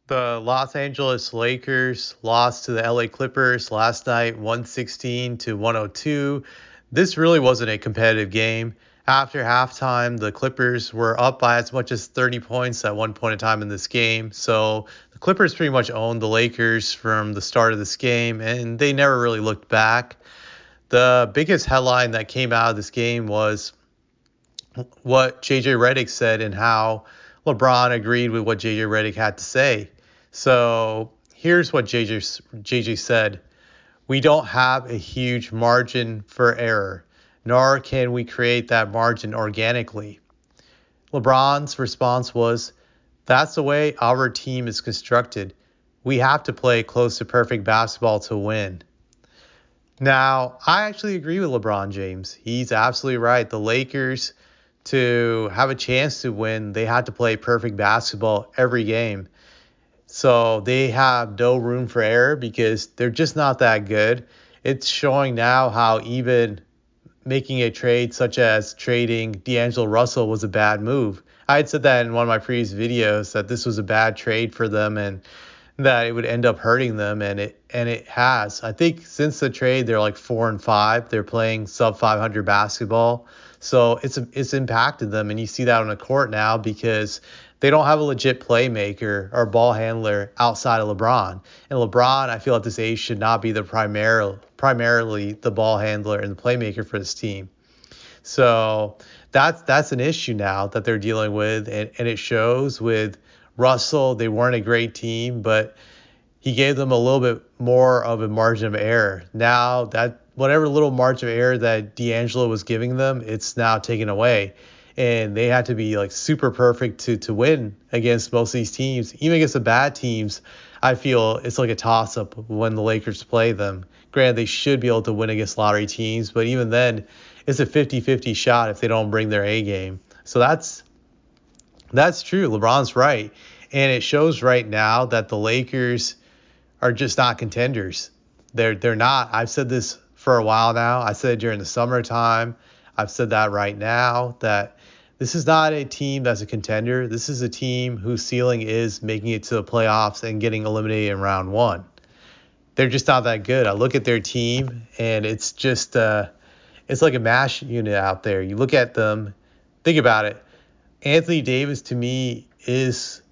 The Los Angeles Lakers lost to the LA Clippers last night, 116 to 102. This really wasn't a competitive game. After halftime, the Clippers were up by as much as 30 points at one point in time in this game. So the Clippers pretty much owned the Lakers from the start of this game, and they never really looked back. The biggest headline that came out of this game was what JJ Redick said and how LeBron agreed with what JJ Redick had to say. So here's what JJ said. We don't have a huge margin for error, nor can we create that margin organically. LeBron's response was, that's the way our team is constructed. We have to play close to perfect basketball to win. Now, I actually agree with LeBron James. He's absolutely right. The Lakers, to have a chance to win, they had to play perfect basketball every game. So they have no room for error because they're just not that good. It's showing now how even making a trade such as trading D'Angelo Russell was a bad move. I had said that in one of my previous videos that this was a bad trade for them and that it would end up hurting them, and it has. I think since the trade they're like 4-5. They're playing sub 500 basketball. So it's impacted them, and you see that on the court now because they don't have a legit playmaker or ball handler outside of LeBron. And LeBron, I feel at this age, should not be the primarily the ball handler and the playmaker for this team. So that's an issue now that they're dealing with, and it shows with Russell. They weren't a great team, but he gave them a little bit more of a margin of error. Now that whatever little margin of error that D'Angelo was giving them, it's now taken away. And they had to be like super perfect to win against most of these teams. Even against the bad teams, I feel it's like a toss-up when the Lakers play them. Granted, they should be able to win against lottery teams, but even then, it's a 50-50 shot if they don't bring their A game. So that's true. LeBron's right. And it shows right now that the Lakers are just not contenders. They're not. I've said this for a while now. I said it during the summertime. I've said that right now, that this is not a team that's a contender. This is a team whose ceiling is making it to the playoffs and getting eliminated in round one. They're just not that good. I look at their team, and it's just it's like a mash unit out there. You look at them, think about it. Anthony Davis to me is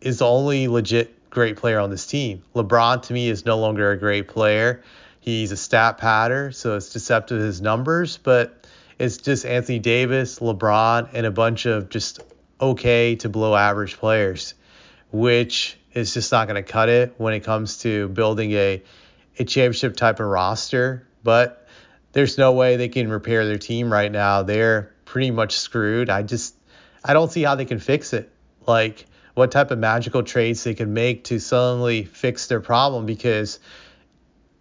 the only legit great player on this team. LeBron to me is no longer a great player. He's a stat patter, so it's deceptive his numbers, but it's just Anthony Davis, LeBron, and a bunch of just okay to below average players, which is just not going to cut it when it comes to building a championship type of roster. But there's no way they can repair their team right now. They're pretty much screwed. I don't see how they can fix it. Like, what type of magical trades they can make to suddenly fix their problem, because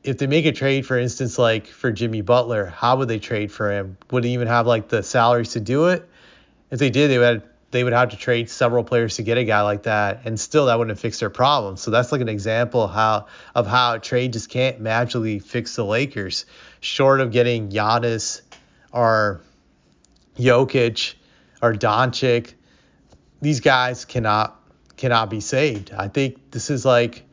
if they make a trade, for instance, like for Jimmy Butler, how would they trade for him? Would they even have like the salaries to do it? If they did, they would have to trade several players to get a guy like that, and still that wouldn't fix their problem. So that's like an example of how a trade just can't magically fix the Lakers, short of getting Giannis or Jokic or Doncic. These guys cannot be saved. I think this is like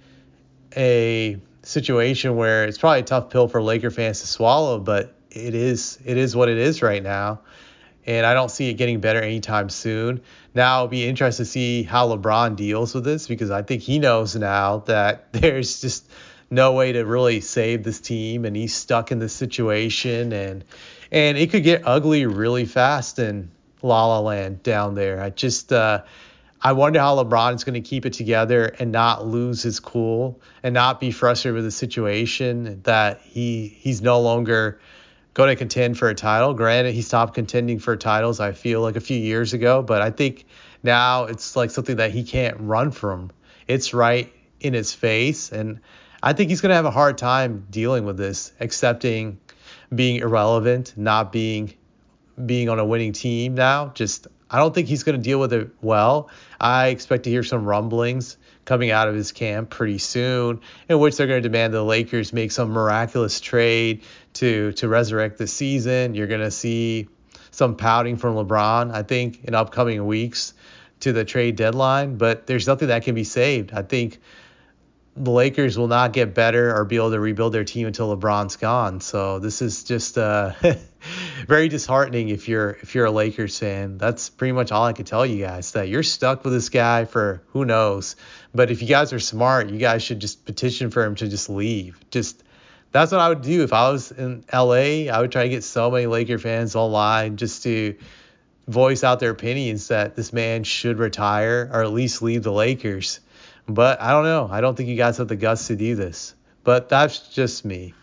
a situation where it's probably a tough pill for Laker fans to swallow, but it is what it is right now. And I don't see it getting better anytime soon. Now it'll be interesting to see how LeBron deals with this, because I think he knows now that there's just no way to really save this team, and he's stuck in this situation, and it could get ugly really fast in La La Land down there. I wonder how LeBron is going to keep it together and not lose his cool and not be frustrated with the situation that he's no longer going to contend for a title. Granted, he stopped contending for titles, I feel like, a few years ago, but I think now it's like something that he can't run from. It's right in his face, and I think he's going to have a hard time dealing with this, accepting being irrelevant, not being on a winning team now. I don't think he's going to deal with it well. I expect to hear some rumblings coming out of his camp pretty soon, in which they're going to demand the Lakers make some miraculous trade to resurrect the season. You're going to see some pouting from LeBron, I think, in upcoming weeks to the trade deadline, but there's nothing that can be saved. I think the Lakers will not get better or be able to rebuild their team until LeBron's gone. So this is just very disheartening if you're a Lakers fan. That's pretty much all I could tell you guys, that you're stuck with this guy for who knows. But if you guys are smart, you guys should just petition for him to just leave. That's what I would do if I was in LA. I would try to get so many Laker fans online just to voice out their opinions that this man should retire or at least leave the Lakers. But I don't know. I don't think you guys have the guts to do this. But that's just me.